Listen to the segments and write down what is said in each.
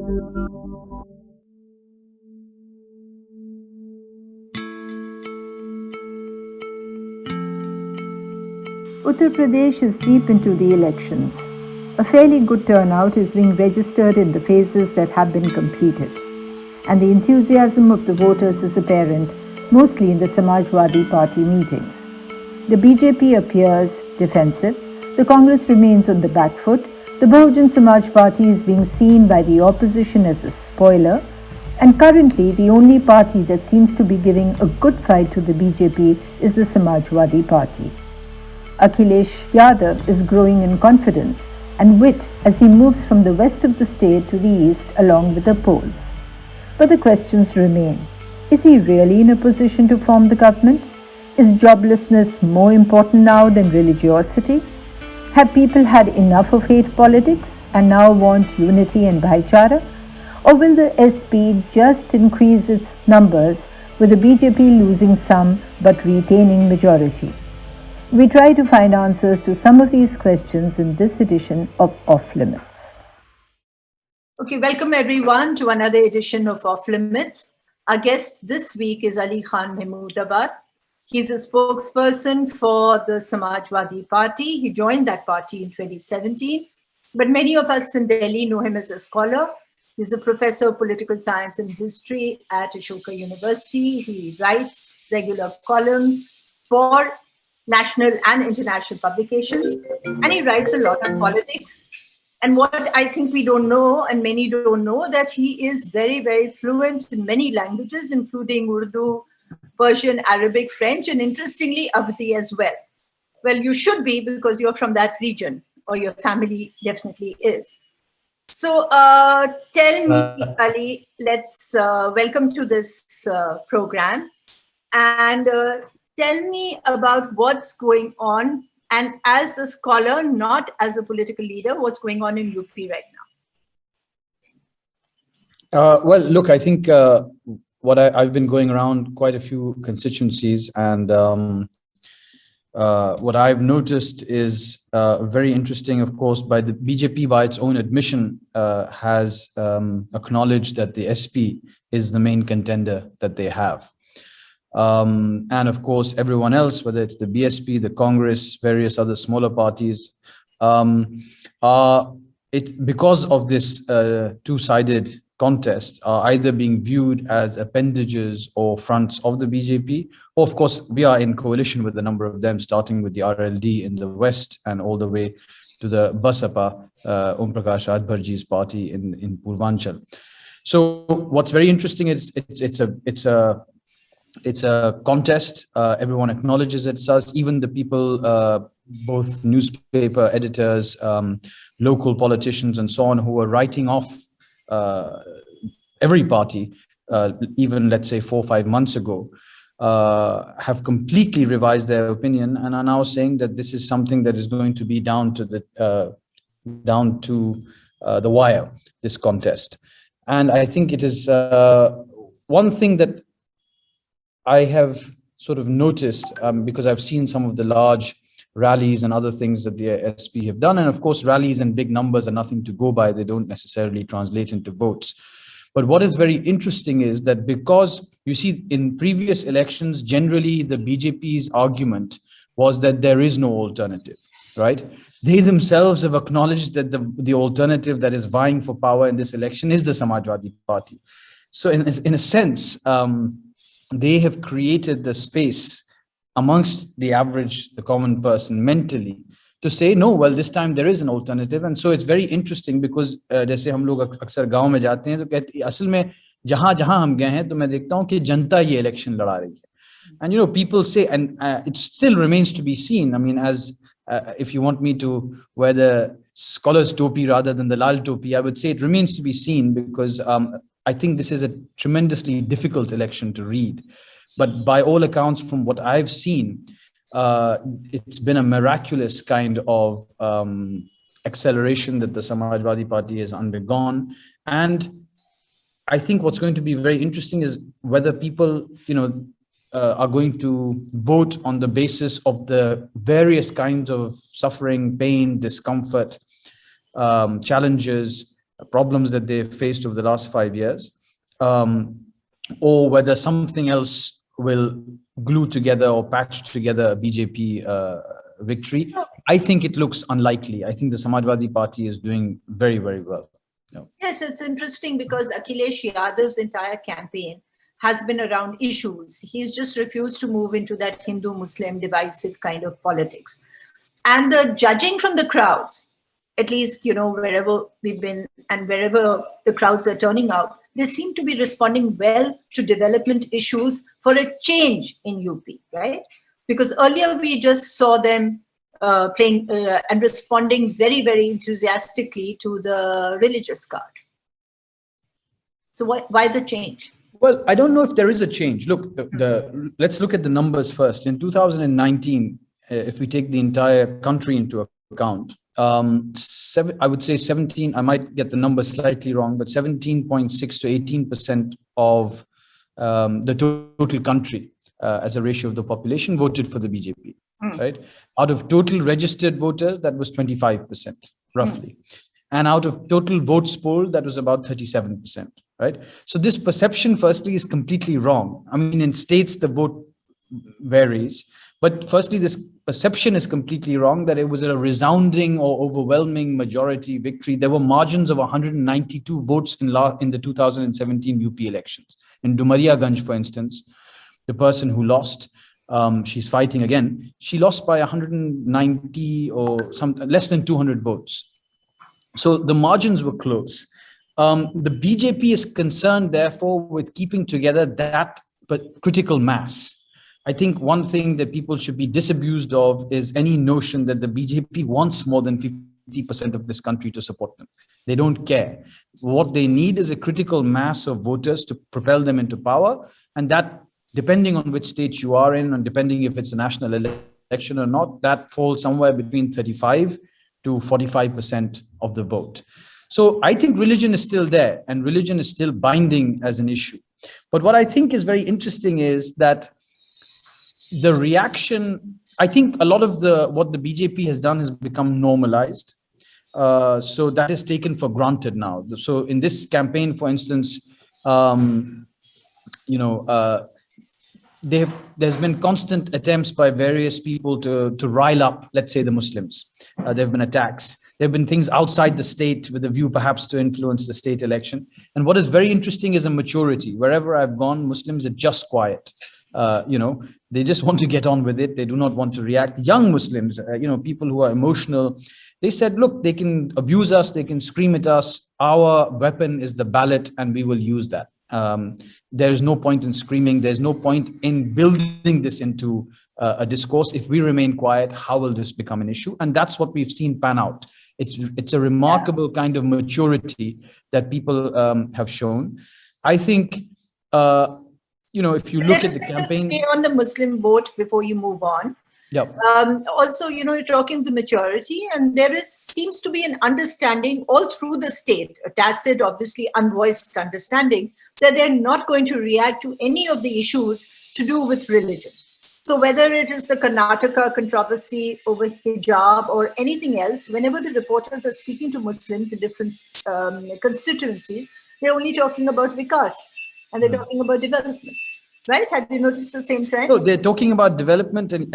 Uttar Pradesh is deep into the elections. A fairly good turnout is being registered in the phases that have been completed, and the enthusiasm of the voters is apparent, mostly in the Samajwadi Party meetings. The BJP appears defensive, the Congress remains on the back foot, the Bahujan Samaj Party is being seen by the opposition as a spoiler, and currently the only party that seems to be giving a good fight to the BJP is the Samajwadi Party. Akhilesh Yadav is growing in confidence and wit as he moves from the west of the state to the east along with the polls. But the questions remain. Is he really in a position to form the government? Is joblessness more important now than religiosity? Have people had enough of hate politics and now want unity and bhaichara? Or will the SP just increase its numbers with the BJP losing some but retaining majority? We try to find answers to some of these questions in this edition of Off Limits. Okay, welcome everyone to another edition of Off Limits. Our guest this week is Khan Mahmudabad. He's a spokesperson for the Samajwadi Party. He joined that party in 2017, but many of us in Delhi know him as a scholar. He's a professor of political science and history at Ashoka University. He writes regular columns for national and international publications, and he writes a lot on politics. And what I think we don't know, and many don't know, that he is very, very fluent in many languages, including Urdu, Persian, Arabic, French, and interestingly, Avdi as well. Well, you should be, because you're from that region, or your family definitely is. So tell me, Ali, let's welcome to this program, and tell me about what's going on, and as a scholar, not as a political leader, what's going on in UP right now? Well, look, I think I've been going around quite a few constituencies, and what I've noticed is very interesting, of course, by the BJP, by its own admission, has acknowledged that the SP is the main contender that they have. And of course, everyone else, whether it's the BSP, the Congress, various other smaller parties, because of this two-sided contest, are either being viewed as appendages or fronts of the BJP. Or of course, we are in coalition with a number of them, starting with the RLD in the west and all the way to the Basapa, Om Prakash Adbarji's party in Purvanchal. So what's very interesting is it's a contest. Everyone acknowledges it's us. Even the people, both newspaper editors, local politicians, and so on, who are writing off every party, even let's say 4 or 5 months ago, have completely revised their opinion and are now saying that this is something that is going to be down to the wire, this contest. And I think it is one thing that I have sort of noticed, because I've seen some of the large rallies and other things that the SP have done. And of course, rallies and big numbers are nothing to go by. They don't necessarily translate into votes. But what is very interesting is that, because you see in previous elections, generally the BJP's argument was that there is no alternative, right? They themselves have acknowledged that the alternative that is vying for power in this election is the Samajwadi Party. So in a sense, they have created the space amongst the common person mentally to say, no, well, this time there is an alternative. And so it's very interesting because जैसे हम लोग अक्सर गांव में जाते हैं तो कहते असल में जहां हम गए हैं तो मैं देखता हूं कि जनता ये इलेक्शन लड़ा रही है. And people say, and it still remains to be seen. I mean, as if you want me to wear the scholar's topi rather than the lal topi, I would say it remains to be seen, because I think this is a tremendously difficult election to read. But by all accounts, from what I've seen, it's been a miraculous kind of acceleration that the Samajwadi Party has undergone. And I think what's going to be very interesting is whether people, are going to vote on the basis of the various kinds of suffering, pain, discomfort, challenges problems that they've faced over the last 5 years, or whether something else will glue together or patch together a BJP victory. I think it looks unlikely. I think the Samajwadi Party is doing very, very well. Yes, it's interesting because Akhilesh Yadav's entire campaign has been around issues. He's just refused to move into that Hindu-Muslim divisive kind of politics. And the judging from the crowds, at least, wherever we've been and wherever the crowds are turning out, they seem to be responding well to development issues for a change in UP, right? Because earlier we just saw them playing and responding very, very enthusiastically to the religious card. So why the change? Well, I don't know if there is a change. Look, let's look at the numbers first. In 2019, if we take the entire country into account, I would say 17, I might get the number slightly wrong, but 17.6 to 18% of the total country as a ratio of the population voted for the BJP, right? Out of total registered voters, that was 25%, roughly. And out of total votes polled, that was about 37%, right? So this perception, firstly, is completely wrong. I mean, in states, the vote varies. But firstly, this perception is completely wrong, that it was a resounding or overwhelming majority victory. There were margins of 192 votes in the 2017 UP elections. In Dumariaganj, for instance, the person who lost, she's fighting again, she lost by 190 or less than 200 votes. So the margins were close. The BJP is concerned, therefore, with keeping together that critical mass. I think one thing that people should be disabused of is any notion that the BJP wants more than 50% of this country to support them. They don't care. What they need is a critical mass of voters to propel them into power. And that, depending on which state you are in, and depending if it's a national election or not, that falls somewhere between 35 to 45% of the vote. So I think religion is still there, and religion is still binding as an issue. But what I think is very interesting is that the reaction, I think a lot of what the BJP has done has become normalized. So that is taken for granted now. So in this campaign, for instance, there's been constant attempts by various people to rile up, let's say, the Muslims. There have been attacks. There have been things outside the state with a view perhaps to influence the state election. And what is very interesting is a maturity. Wherever I've gone, Muslims are just quiet. They just want to get on with it. They do not want to react. Young Muslims, people who are emotional, they said, look, they can abuse us, they can scream at us. Our weapon is the ballot, and we will use that. There is no point in screaming. There's no point in building this into a discourse. If we remain quiet, how will this become an issue? And that's what we've seen pan out. It's a remarkable kind of maturity that people have shown. I think, if you look at the campaign. Stay on the Muslim vote before you move on. Yep. Also, you're talking the majority, and there seems to be an understanding all through the state, a tacit, obviously unvoiced understanding, that they're not going to react to any of the issues to do with religion. So whether it is the Karnataka controversy over hijab or anything else, whenever the reporters are speaking to Muslims in different constituencies, they're only talking about Vikas, and they're talking about development. Right? Have you noticed the same trend? No, they're talking about development, and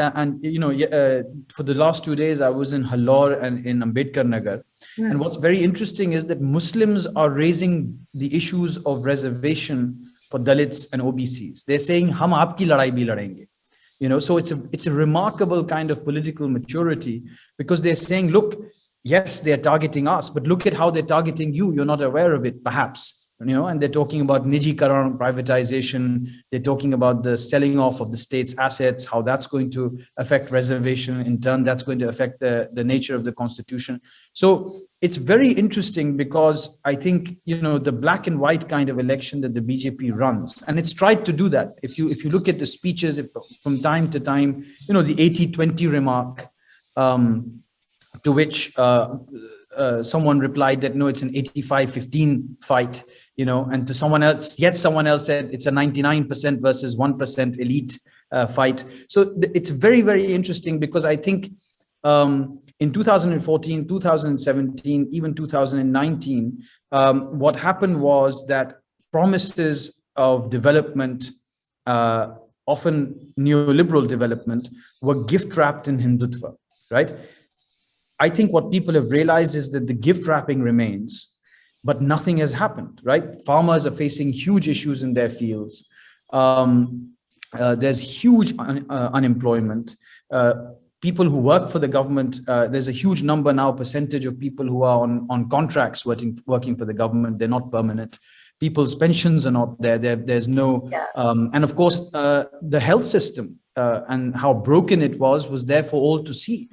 for the last 2 days, I was in Halor and in Ambedkar Nagar. And what's very interesting is that Muslims are raising the issues of reservation for Dalits and OBCs. They're saying, "Hum aapki ladai bhi ladenge." So it's a remarkable kind of political maturity, because they're saying, look, yes, they're targeting us, but look at how they're targeting you. You're not aware of it, perhaps. And they're talking about Nijikaran, privatization. They're talking about the selling off of the state's assets, how that's going to affect reservation. In turn, that's going to affect the nature of the constitution. So it's very interesting, because I think, the black and white kind of election that the BJP runs, and it's tried to do that. If you look at the speeches from time to time, the 80-20 remark, to which someone replied that, no, it's an 85-15 fight. And to someone else, yet someone else said it's a 99% versus 1% elite fight. So it's very, very interesting, because I think in 2014, 2017, even 2019, what happened was that promises of development, often neoliberal development, were gift wrapped in Hindutva, right? I think what people have realized is that the gift wrapping remains, but nothing has happened, right? Farmers are facing huge issues in their fields. There's huge unemployment. People who work for the government, there's a huge number now, percentage of people who are on contracts working for the government. They're not permanent. People's pensions are not there. There's no, and of course, the health system and how broken it was there for all to see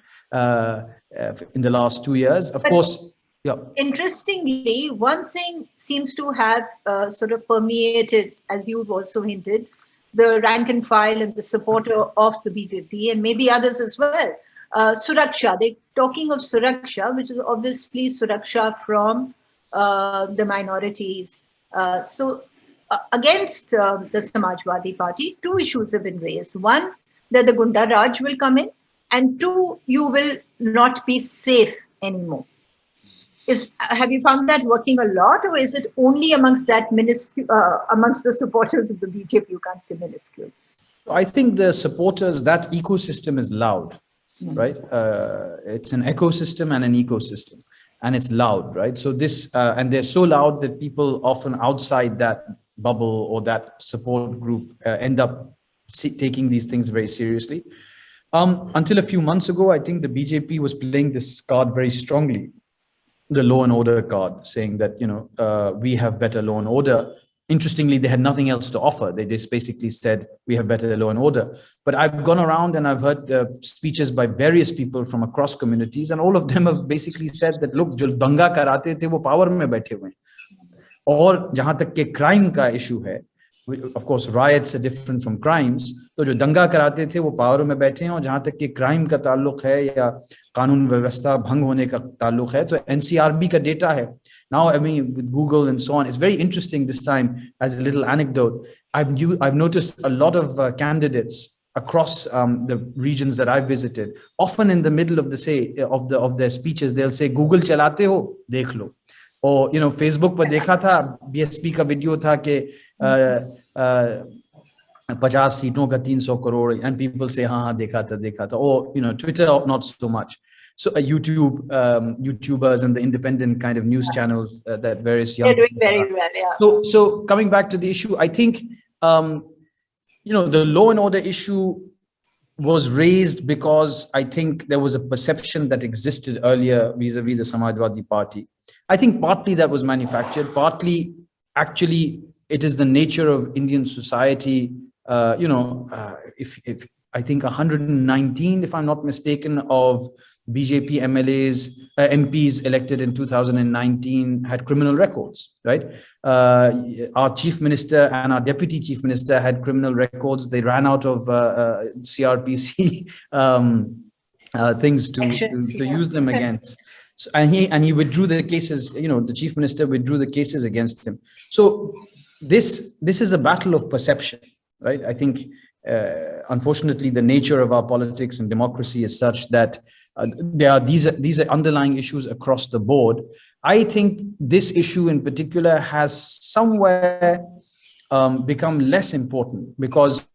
in the last 2 years. Of course, yeah. Interestingly, one thing seems to have sort of permeated, as you've also hinted, the rank and file and the supporter of the BJP, and maybe others as well. Suraksha, they're talking of Suraksha, which is obviously Suraksha from the minorities. So against the Samajwadi Party, two issues have been raised. One, that the Gunda Raj will come in, and two, you will not be safe anymore. Have you found that working a lot, or is it only amongst that amongst the supporters of the BJP? You can't say minuscule. I think the supporters, that ecosystem is loud, right? It's an ecosystem and an ecosystem, and it's loud, right? So this, and they're so loud that people often outside that bubble or that support group end up taking these things very seriously. Until a few months ago, I think the BJP was playing this card very strongly, the law and order card, saying that, you know, we have better law and order. Interestingly, they had nothing else to offer. They just basically said, we have better law and order. But I've gone around and I've heard speeches by various people from across communities, and all of them have basically said that, look, jo danga karate the, wo power mein baithe hue. Aur jahan tak ke crime ka issue hai, of course, riots are different from crimes. तो जो दंगा कराते थे वो power में बैठे हैं, और जहां तक कि क्राइम का ताल्लुक है या कानून व्यवस्था भंग होने का ताल्लुक है, तो एनसीआरबी का डेटा है. Now, I mean, with Google and so on, it's very interesting this time. As a little anecdote, I've noticed a lot of candidates across the regions that I've visited. Often in the middle of of their speeches, they'll say, "Google चलाते हो, देख लो." Or, you know, Facebook पर देखा था, BSP का video था कि 50 सीटों का 300 करोड़, and people say हाँ देखा था. Or, you know, Twitter, not so much. So YouTubers and the independent kind of news channels that various young they're doing very well, yeah. So coming back to the issue, I think you know, the law and order issue was raised because I think there was a perception that existed earlier vis-a-vis the Samajwadi Party. I think partly that was manufactured, partly actually it is the nature of Indian society. You know, if I think 119, if I'm not mistaken, of BJP MPs elected in 2019 had criminal records, right? Our chief minister and our deputy chief minister had criminal records. They ran out of CRPC things to use them against. So, and he withdrew the cases. You know, the chief minister withdrew the cases against him. So this is a battle of perception, right? I think unfortunately the nature of our politics and democracy is such that these are underlying issues across the board. I think this issue in particular has somewhere become less important because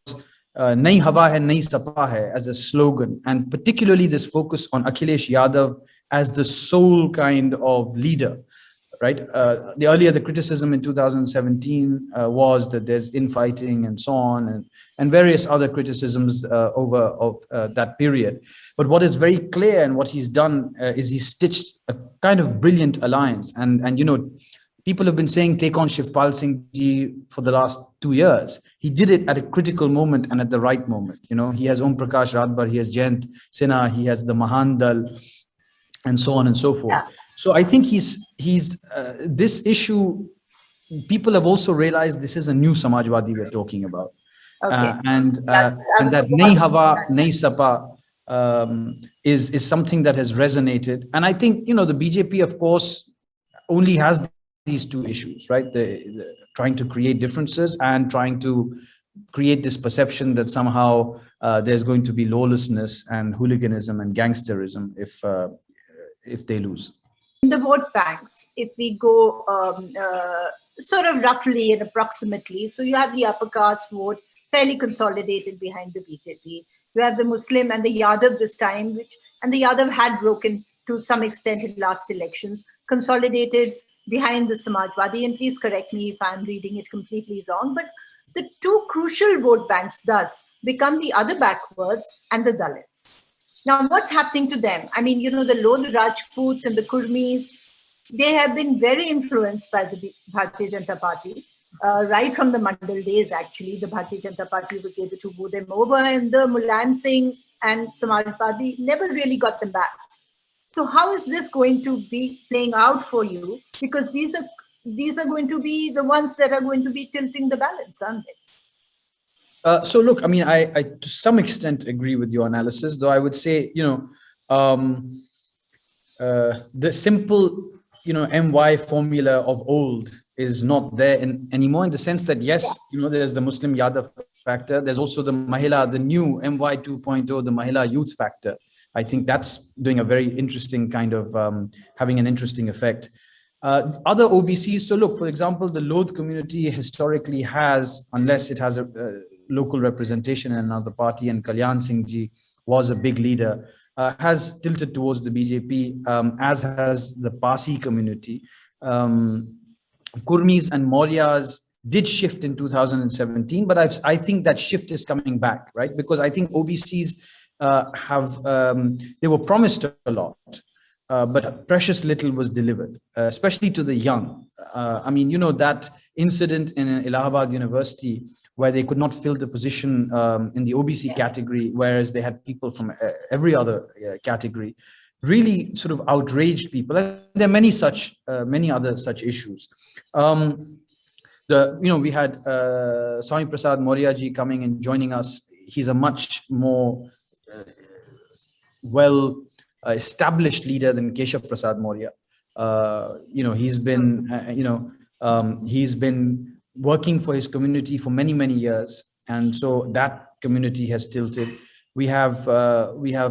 Nayi Hawa hai, Nayi Sapa hai as a slogan, and particularly this focus on Akhilesh Yadav as the sole kind of leader, right? The criticism in 2017 was that there's infighting and so on, and various other criticisms over that period. But what is very clear and what he's done is he stitched a kind of brilliant alliance. And you know, people have been saying take on Shivpal Singh ji for the last 2 years. He did it at a critical moment and at the right moment. You know, he has Om Prakash Radbar, he has Jayant Sinha, he has the Mahan Dal, and so on and so forth. Yeah. So I think this issue, people have also realized this is a new Samajwadi we're talking about. Okay. And that Nayi Hawa, Nayi Sapa is something that has resonated. And I think, you know, the BJP, of course, only has these two issues, right? The trying to create differences and trying to create this perception that somehow there's going to be lawlessness and hooliganism and gangsterism if they lose. In the vote banks, if we go sort of roughly and approximately, so you have the upper caste vote fairly consolidated behind the BJP. You have the Muslim and the Yadav this time, and the Yadav had broken to some extent in last elections, consolidated behind the Samajwadi. And please correct me if I'm reading it completely wrong, but the two crucial vote banks thus become the other backwards and the Dalits. Now, what's happening to them? I mean, the Lod Rajputs and the Kurmis, they have been very influenced by the Bharatiya Janata Party. Right from the Mandal days, actually, the Bharatiya Janata Party was able to woo them over, and the Mulayam Singh and Samajwadi never really got them back. So how is this going to be playing out for you? Because these are going to be the ones that are going to be tilting the balance, aren't they? So look, I mean, I to some extent agree with your analysis, though I would say, the simple, MY formula of old is not there anymore, in the sense that, yes, there's the Muslim Yadav factor. There's also the Mahila, the new MY 2.0, the Mahila youth factor. I think that's doing a very interesting kind of, having an interesting effect. Other OBCs, so look, for example, the Lod community historically has, unless it has a local representation in another party, and Kalyan Singh ji was a big leader, has tilted towards the BJP, as has the Parsi community. Kurmis and Mauryas did shift in 2017, but I think that shift is coming back, right? Because I think OBCs they were promised a lot, but precious little was delivered, especially to the young. I mean, that incident in Allahabad University where they could not fill the position in the OBC category, whereas they had people from every other category, really sort of outraged people. And there are many other such issues. We had Swami Prasad Maurya ji coming and joining us. He's a much more established leader than Keshav Prasad Maurya. He's been working for his community for many, many years, and so that community has tilted. We have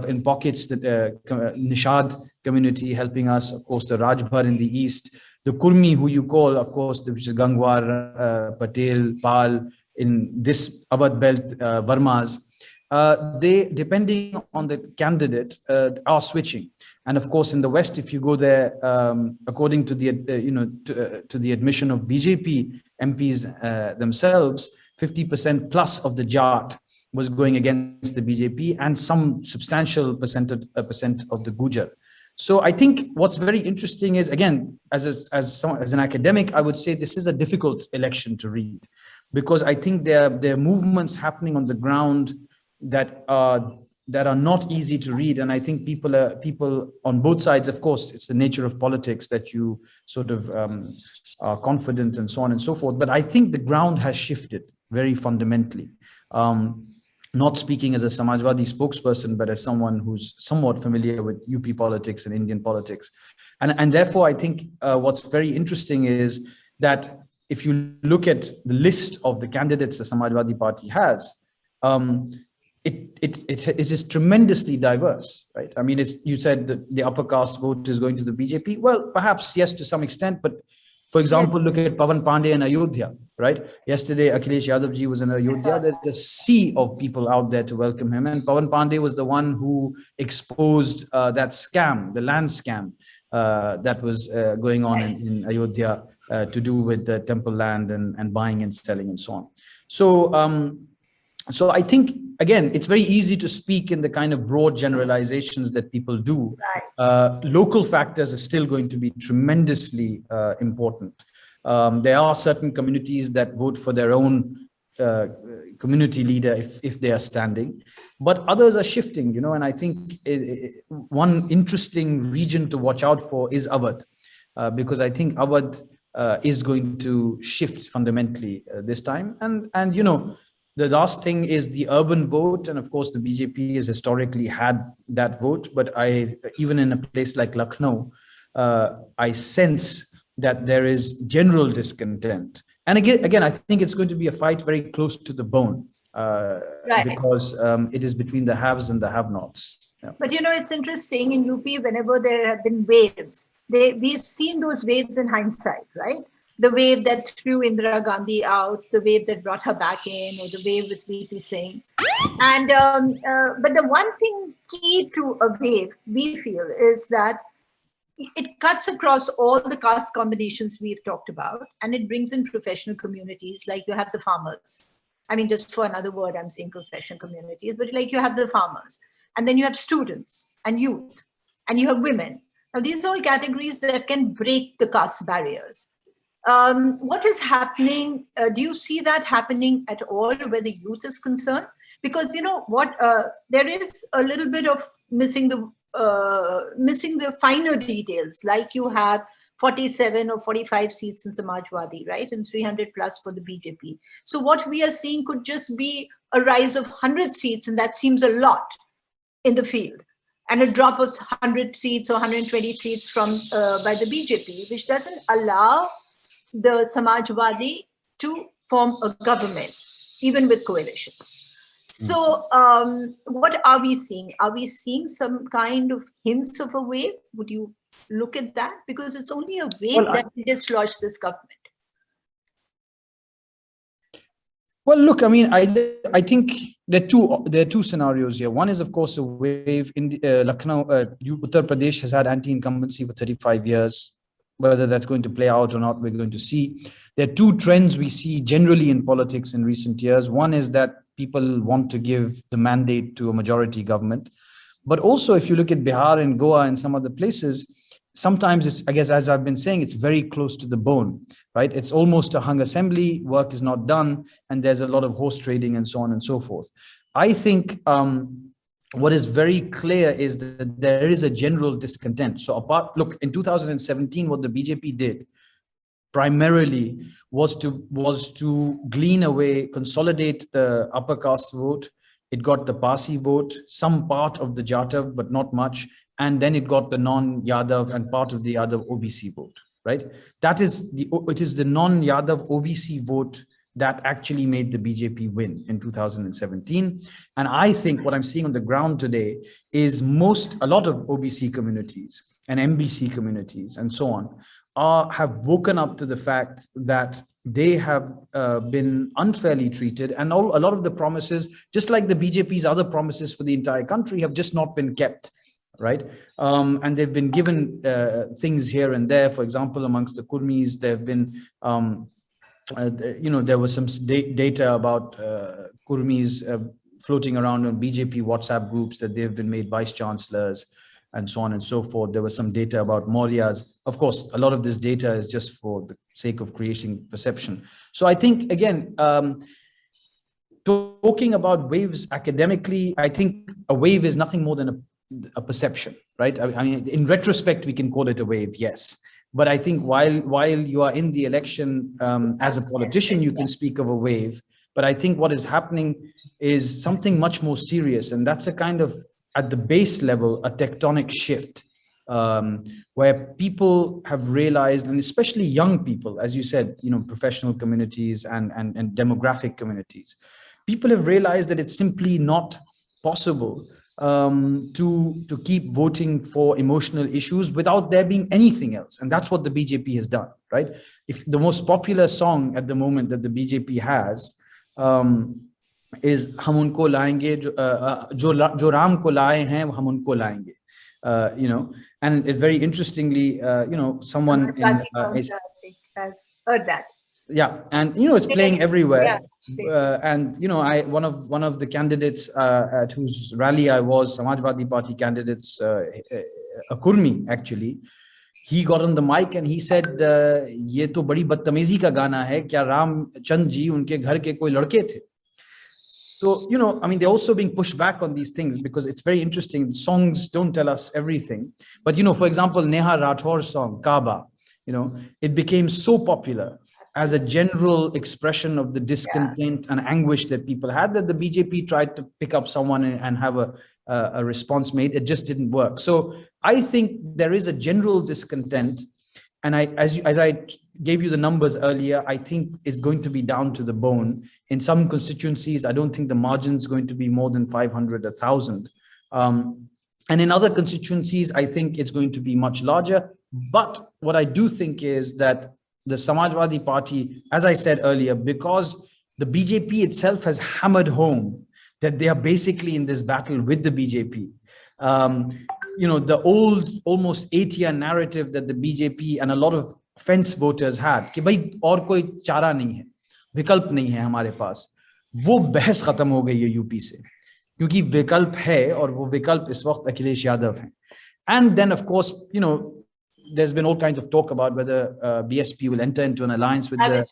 in pockets the Nishad community helping us, of course, the Rajbhar in the east, the Kurmi, who you call, of course, which is Gangwar, Patel, Pal, in this Abad belt, Varmas. They, depending on the candidate, are switching. And of course, in the West, if you go there, according to the to the admission of BJP MPs themselves, 50% plus of the Jat was going against the BJP, and some substantial percent of the Gujar. So I think what's very interesting is, again, as an academic, I would say this is a difficult election to read, because I think there are movements happening on the ground that are not easy to read. And I think people on both sides, of course, it's the nature of politics that you sort of are confident and so on and so forth. But I think the ground has shifted very fundamentally. Not speaking as a Samajwadi spokesperson, but as someone who's somewhat familiar with UP politics and Indian politics. And therefore, I think what's very interesting is that if you look at the list of the candidates the Samajwadi Party has, it is tremendously diverse, right? I mean, you said that the upper caste vote is going to the BJP. Well, perhaps yes, to some extent, but for example, look at Pawan Pandey in Ayodhya, right? Yesterday, Akhilesh Yadav ji was in Ayodhya. There's a sea of people out there to welcome him. And Pawan Pandey was the one who exposed that scam, the land scam that was going on in Ayodhya to do with the temple land and buying and selling and so on. So I think, again, it's very easy to speak in the kind of broad generalizations that people do. Right. Local factors are still going to be tremendously important. There are certain communities that vote for their own community leader if they are standing, but others are shifting, and I think one interesting region to watch out for is Awadh, because I think Awadh is going to shift fundamentally this time. And the last thing is the urban vote. And of course, the BJP has historically had that vote. But even in a place like Lucknow, I sense that there is general discontent. And again, I think it's going to be a fight very close to the bone, right, because it is between the haves and the have-nots. But it's interesting in UP, whenever there have been waves, we've seen those waves in hindsight, right? The wave that threw Indira Gandhi out, the wave that brought her back in, or the wave with VP Singh. And but the one thing key to a wave, we feel, is that it cuts across all the caste combinations we've talked about, and it brings in professional communities. Like you have the farmers. I mean, just for another word, I'm saying professional communities, but like you have the farmers, and then you have students and youth, and you have women. Now, these are all categories that can break the caste barriers. What is happening? Do you see that happening at all where the youth is concerned? Because there is a little bit of missing the finer details, like you have 47 or 45 seats in Samajwadi, right? And 300 plus for the BJP. So what we are seeing could just be a rise of 100 seats, and that seems a lot in the field, and a drop of 100 seats or 120 seats from by the BJP, which doesn't allow the Samajwadi to form a government, even with coalitions. So what are we seeing? Are we seeing some kind of hints of a wave? Would you look at that? Because it's only a wave that will dislodge this government. Well, look, I mean, I think there are two scenarios here. One is, of course, a wave in Lucknow. Uttar Pradesh has had anti-incumbency for 35 years. Whether that's going to play out or not, we're going to see. There are two trends we see generally in politics in recent years. One is that people want to give the mandate to a majority government. But also, if you look at Bihar and Goa and some other places, sometimes it's, I guess, as I've been saying, it's very close to the bone, right? It's almost a hung assembly, work is not done, and there's a lot of horse trading and so on and so forth. I think what is very clear is that there is a general discontent. So look, in 2017, what the BJP did primarily was to glean away, consolidate the upper caste vote. It got the Parsi vote, some part of the Jatav, but not much. And then it got the non-Yadav and part of the Yadav OBC vote, right? It is the non-Yadav OBC vote that actually made the BJP win in 2017. And I think what I'm seeing on the ground today is a lot of OBC communities and MBC communities and so on have woken up to the fact that they have been unfairly treated, and a lot of the promises, just like the BJP's other promises for the entire country, have just not been kept, right? And they've been given things here and there. For example, amongst the Kurmis, there have been there was some data about Kurmis floating around on BJP WhatsApp groups that they've been made vice chancellors and so on and so forth. There was some data about Mauryas. Of course, a lot of this data is just for the sake of creating perception. So I think, again, talking about waves academically, I think a wave is nothing more than a perception, right? I mean, in retrospect, we can call it a wave, yes. But I think while you are in the election as a politician, you can speak of a wave. But I think what is happening is something much more serious. And that's a kind of, at the base level, a tectonic shift where people have realized, and especially young people, as you said, professional communities and demographic communities, people have realized that it's simply not possible to keep voting for emotional issues without there being anything else. And that's what the BJP has done, right? If the most popular song at the moment that the BJP has is "Hum unko layenge, jo Ram ko laaye hain, hum unko layenge." And it very interestingly, someone has heard that. Yeah, and it's playing everywhere. And one of the candidates at whose rally I was, Samajwadi Party candidates, a Kurmi actually, he got on the mic and he said, "Ye to badi badtamezi ka gana hai, kya Ram Chand ji unke ghar ke koi ladke the?" So I mean, they're also being pushed back on these things because it's very interesting. Songs don't tell us everything, but for example, Neha Rathor's song Kaaba, it became so popular as a general expression of the discontent and anguish that people had, that the BJP tried to pick up someone and have a response made. It just didn't work. So I think there is a general discontent. And as I gave you the numbers earlier, I think it's going to be down to the bone. In some constituencies, I don't think the margin is going to be more than 500, 1,000. And in other constituencies, I think it's going to be much larger. But what I do think is that the Samajwadi Party, as I said earlier, because the BJP itself has hammered home that they are basically in this battle with the BJP. The old, almost 8-year narrative that the BJP and a lot of fence voters had, कि भाई और कोई चारा नहीं है, विकल्प नहीं है हमारे पास, वो बहस खत्म हो गई है यूपी से, क्योंकि विकल्प है और वो विकल्प इस वक्त अखिलेश यादव हैं. And then, of course, there's been all kinds of talk about whether BSP will enter into an alliance with the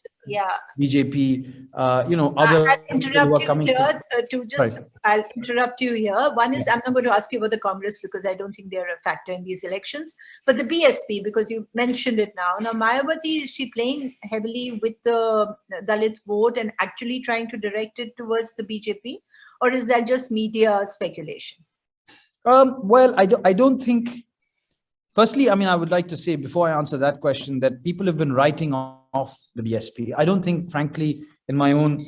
BJP. Other I'll interrupt you here Sorry. I'll interrupt you here. One is, I'm not going to ask you about the Congress because I don't think they're a factor in these elections, but the BSP, because you mentioned it now. Now, Mayawati, is she playing heavily with the Dalit vote and actually trying to direct it towards the BJP? Or is that just media speculation? Well, I don't think. Firstly, I would like to say before I answer that question that people have been writing off the BSP. I don't think, frankly, in my own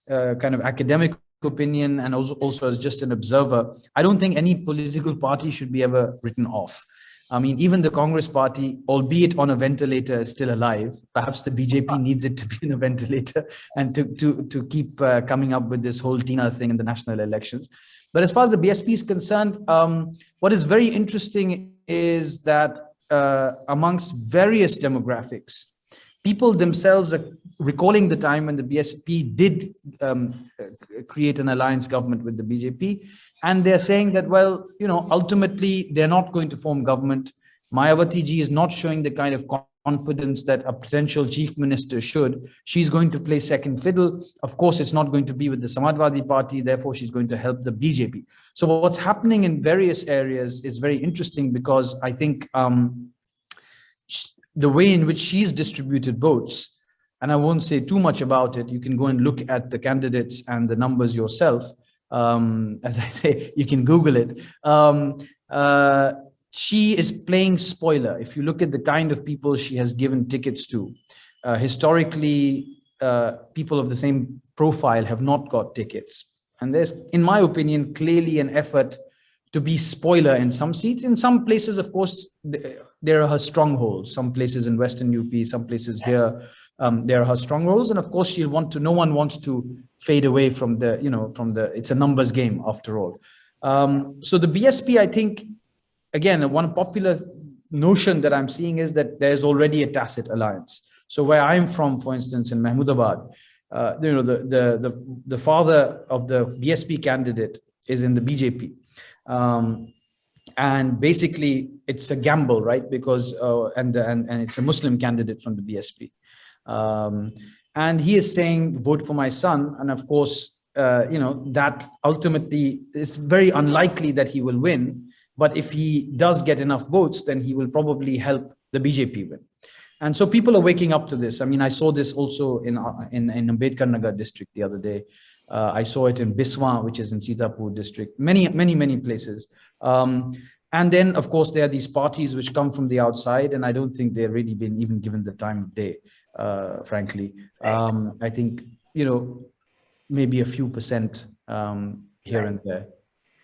kind of academic opinion and also as just an observer, I don't think any political party should be ever written off. Even the Congress party, albeit on a ventilator, is still alive. Perhaps the BJP needs it to be in a ventilator and to keep coming up with this whole Tina thing in the national elections. But as far as the BSP is concerned, what is very interesting is that amongst various demographics, people themselves are recalling the time when the BSP did create an alliance government with the BJP. And they're saying that, well, ultimately, they're not going to form government. Mayawati ji is not showing the kind of confidence that a potential chief minister should. She's going to play second fiddle. Of course, it's not going to be with the Samajwadi Party. Therefore, she's going to help the BJP. So what's happening in various areas is very interesting because I think the way in which she's distributed votes, and I won't say too much about it, you can go and look at the candidates and the numbers yourself. As I say, you can Google it. She is playing spoiler. If you look at the kind of people she has given tickets to, historically, people of the same profile have not got tickets. And there's, in my opinion, clearly an effort to be spoiler in some seats. In some places, of course, there are her strongholds. Some places in Western UP, some places here, there are her strongholds. And of course, no one wants to fade away from it's a numbers game after all. So the BSP, I think, again, one popular notion that I'm seeing is that there's already a tacit alliance. So where I'm from, for instance, in Mahmudabad, the father of the BSP candidate is in the BJP. And basically it's a gamble, right? Because, and it's a Muslim candidate from the BSP. And he is saying, vote for my son. And of course, that ultimately is very unlikely that he will win. But if he does get enough votes, then he will probably help the BJP win. And so people are waking up to this. I saw this also in Ambedkar Nagar district the other day. I saw it in Biswa, which is in Sitapur district, many places. And then, of course, there are these parties which come from the outside, and I don't think they've really been even given the time of day, frankly. I think, maybe a few percent here and there.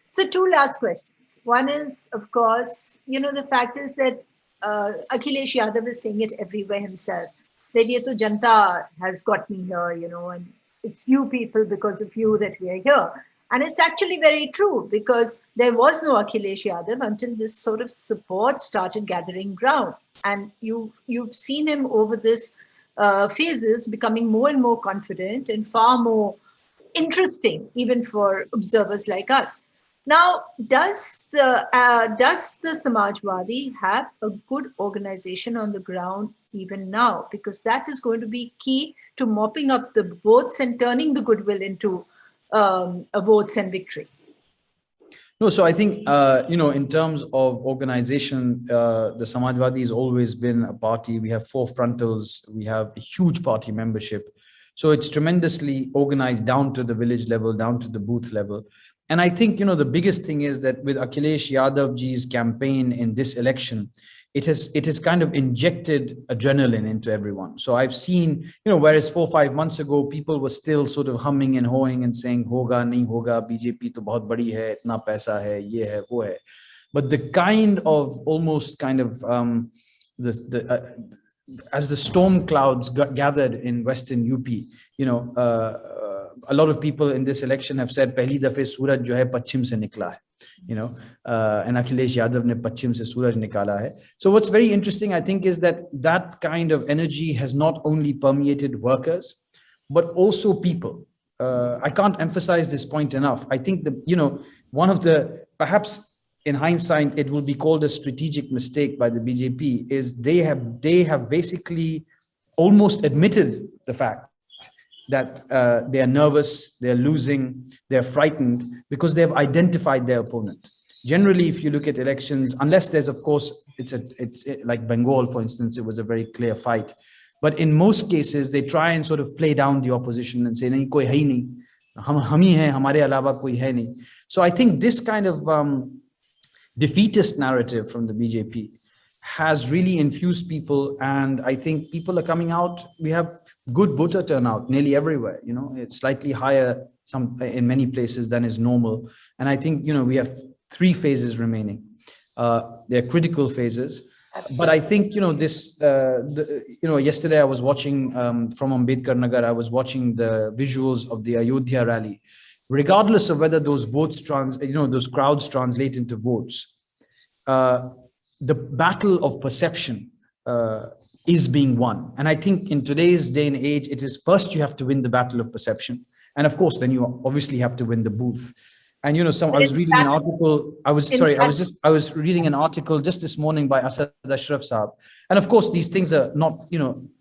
So two last questions. One is, of course, the fact is that Akhilesh Yadav is saying it everywhere himself, that ye to Janta has got me here, and it's you people because of you that we are here. And it's actually very true because there was no Akhilesh Yadav until this sort of support started gathering ground. And you've seen him over this phases becoming more and more confident and far more interesting, even for observers like us. Now, does the Samajwadi have a good organization on the ground even now? Because that is going to be key to mopping up the votes and turning the goodwill into votes and victory. No, so I think, in terms of organization, the Samajwadi has always been a party. We have 4 frontals. We have a huge party membership. So it's tremendously organized down to the village level, down to the booth level. And I think, the biggest thing is that with Akhilesh Yadav ji's campaign in this election, it has kind of injected adrenaline into everyone. So I've seen, whereas 4 or 5 months ago, people were still sort of humming and hawing and saying, hoga, nahi hoga, BJP to bahut badi hai, itna paisa hai, ye hai, wo hai. But the kind of almost kind of as the storm clouds gathered in Western UP, a lot of people in this election have said, "Pehli dafe suraj jo hai pachchim se nikla hai," and Akhilesh Yadav ne pachchim se suraj nikala hai. So what's very interesting, I think, is that kind of energy has not only permeated workers, but also people. I can't emphasize this point enough. I think one of the, perhaps in hindsight, it will be called a strategic mistake by the BJP, is they have basically almost admitted the fact that they are nervous, they're losing, they're frightened, because they've identified their opponent. Generally, if you look at elections, unless there's, of course, it's like Bengal, for instance, it was a very clear fight. But in most cases, they try and sort of play down the opposition and say, "Nahi, koi hai nahi, hum hi hai, hamare alawa koi hai nahi." So I think this kind of defeatist narrative from the BJP has really infused people, and I think people are coming out. We have good voter turnout nearly everywhere. It's slightly higher in many places than is normal, and I think we have 3 phases remaining. They're critical phases. Absolutely. But I think yesterday I was watching from Ambedkar Nagar. I was watching the visuals of the Ayodhya rally. Regardless of whether those votes those crowds translate into votes, the battle of perception is being won. And I think in today's day and age, it is first you have to win the battle of perception, and of course, then you obviously have to win the booth. And I was reading an article. I was reading an article just this morning by Asad Ashraf Saab. And of course, these things are not,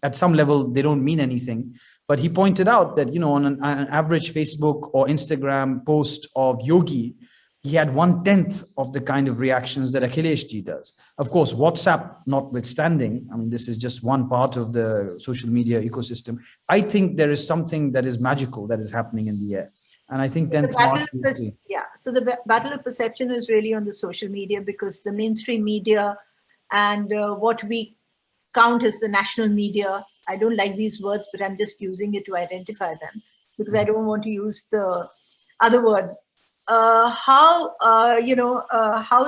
at some level, they don't mean anything. But he pointed out that, on an average Facebook or Instagram post of Yogi, he had 1/10 of the kind of reactions that Akhilesh ji does. Of course, WhatsApp notwithstanding, I mean, this is just one part of the social media ecosystem. I think there is something that is magical that is happening in the air. And I think 10th March. So the battle of perception is really on the social media, because the mainstream media and what we count as the national media, I don't like these words, but I'm just using it to identify them because I don't want to use the other word. How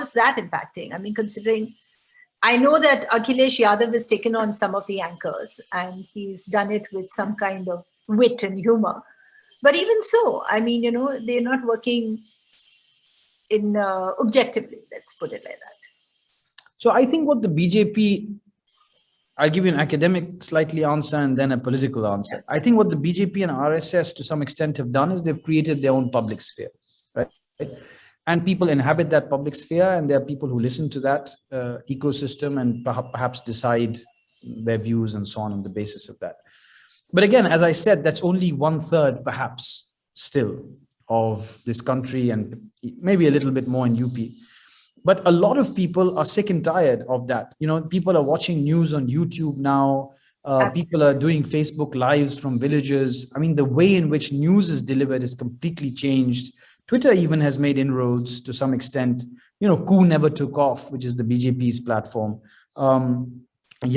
is that impacting? I mean, considering I know that Akhilesh Yadav has taken on some of the anchors and he's done it with some kind of wit and humor. But even so, I mean, they're not working in objectively, let's put it like that. So I think what the BJP, I'll give you an academic slightly answer and then a political answer. Yeah. I think what the BJP and RSS to some extent have done is they've created their own public sphere, right? And people inhabit that public sphere, and there are people who listen to that ecosystem and perhaps decide their views and so on the basis of that. But again, as I said, that's only 1/3 perhaps still of this country, and maybe a little bit more in UP. But a lot of people are sick and tired of that. People are watching news on YouTube now. People are doing Facebook lives from villages. I mean, the way in which news is delivered is completely changed. Twitter even has made inroads to some extent. Coup never took off, which is the BJP's platform.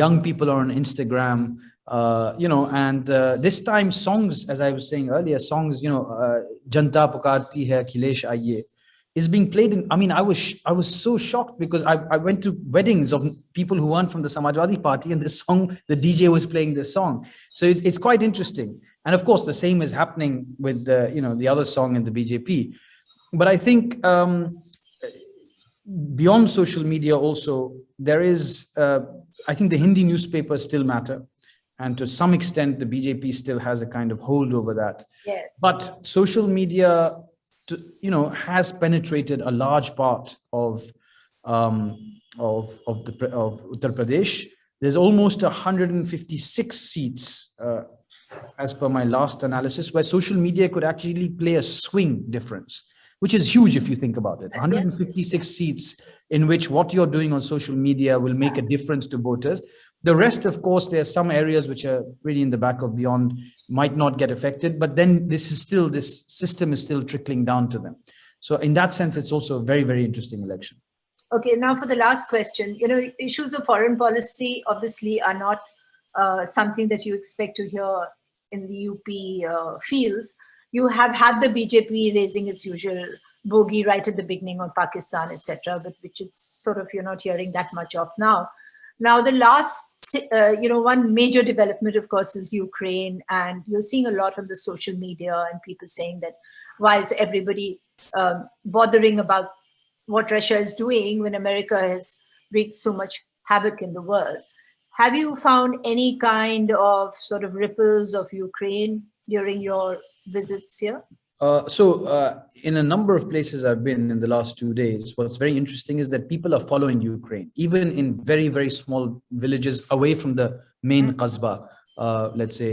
Young people are on Instagram. And this time songs, as I was saying earlier, songs, Janta Pukarti Hai, Akhilesh Aiye, is being played in. I mean, I was so shocked because I went to weddings of people who weren't from the Samajwadi Party, and this song, the DJ was playing this song. So it's quite interesting. And of course, the same is happening with the other song in the BJP. But I think beyond social media also, there is, I think the Hindi newspapers still matter. And to some extent, the BJP still has a kind of hold over that. Yes. But social media, has penetrated a large part of Uttar Pradesh. There's almost 156 seats, as per my last analysis, where social media could actually play a swing difference, which is huge if you think about it. 156 seats in which what you're doing on social media will make a difference to voters. The rest, of course, there are some areas which are really in the back of beyond, might not get affected, but then this system is still trickling down to them. So in that sense, it's also a very, very interesting election. Okay, now for the last question, issues of foreign policy obviously are not something that you expect to hear in the UP fields. You have had the BJP raising its usual bogey right at the beginning of Pakistan, etc., but which it's sort of you're not hearing that much of now. Now, the last, one major development, of course, is Ukraine, and you're seeing a lot on the social media and people saying that why is everybody bothering about what Russia is doing when America has wreaked so much havoc in the world. Have you found any kind of sort of ripples of Ukraine during your visits here? In a number of places I've been in the last 2 days, what's very interesting is that people are following Ukraine, even in very, very small villages away from the main Qasba, let's say,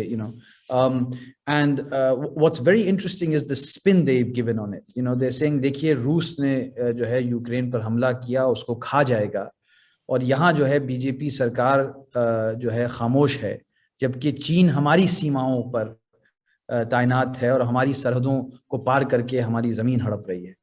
what's very interesting is the spin they've given on it. They're saying, देखिए रूस ने जो है Ukraine पर हमला किया, उसको खा जाएगा, और यहाँ जो है बीजेपी सरकार जो है खामोश है, जबकि चीन हमारी सीमाओं पर तैनात है और हमारी सरहदों को पार करके हमारी जमीन हड़प रही है।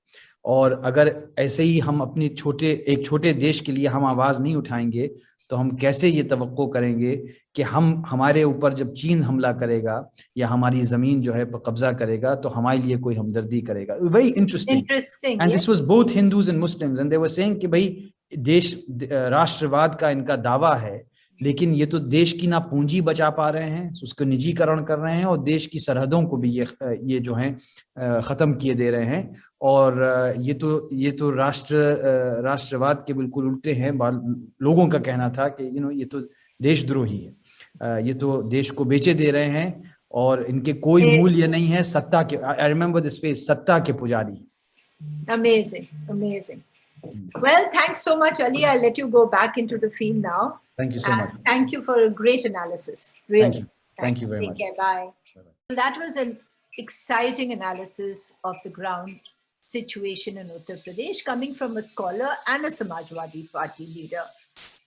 और अगर ऐसे ही हम अपनी एक छोटे देश के लिए हम आवाज नहीं उठाएंगे तो हम कैसे ये तवक्को करेंगे कि हमारे ऊपर जब चीन हमला करेगा या हमारी जमीन जो है कब्जा करेगा तो हमारे लिए कोई हमदर्दी करेगा। Very interesting and this was both Hindus and Muslims and they were saying कि भाई देश राष्ट्रवाद का इनका दावा है, लेकिन ये तो देश की ना पूंजी बचा पा रहे हैं, उसको निजीकरण कर रहे हैं और देश की सरहदों को भी ये जो है खत्म किए दे रहे हैं, और ये तो राष्ट्रवाद के बिल्कुल उल्टे हैं। लोगों का कहना था कि ये तो देशद्रोही है, ये तो देश को बेचे दे रहे हैं और इनके कोई मूल्य नहीं है, सत्ता के, आई रिमेंबर दिस फेज, सत्ता के पुजारी। Amazing. Well, thanks so much, Ali. I'll let you go back into the field now. Thank you so much. Thank you for a great analysis. Really. Thank you very much. Take care. Bye. Well, that was an exciting analysis of the ground situation in Uttar Pradesh coming from a scholar and a Samajwadi Party leader.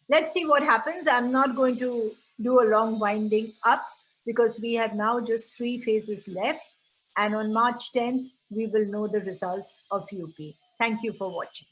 Let's see what happens. I'm not going to do a long winding up because we have now just 3 phases left. And on March 10th, we will know the results of UP. Thank you for watching.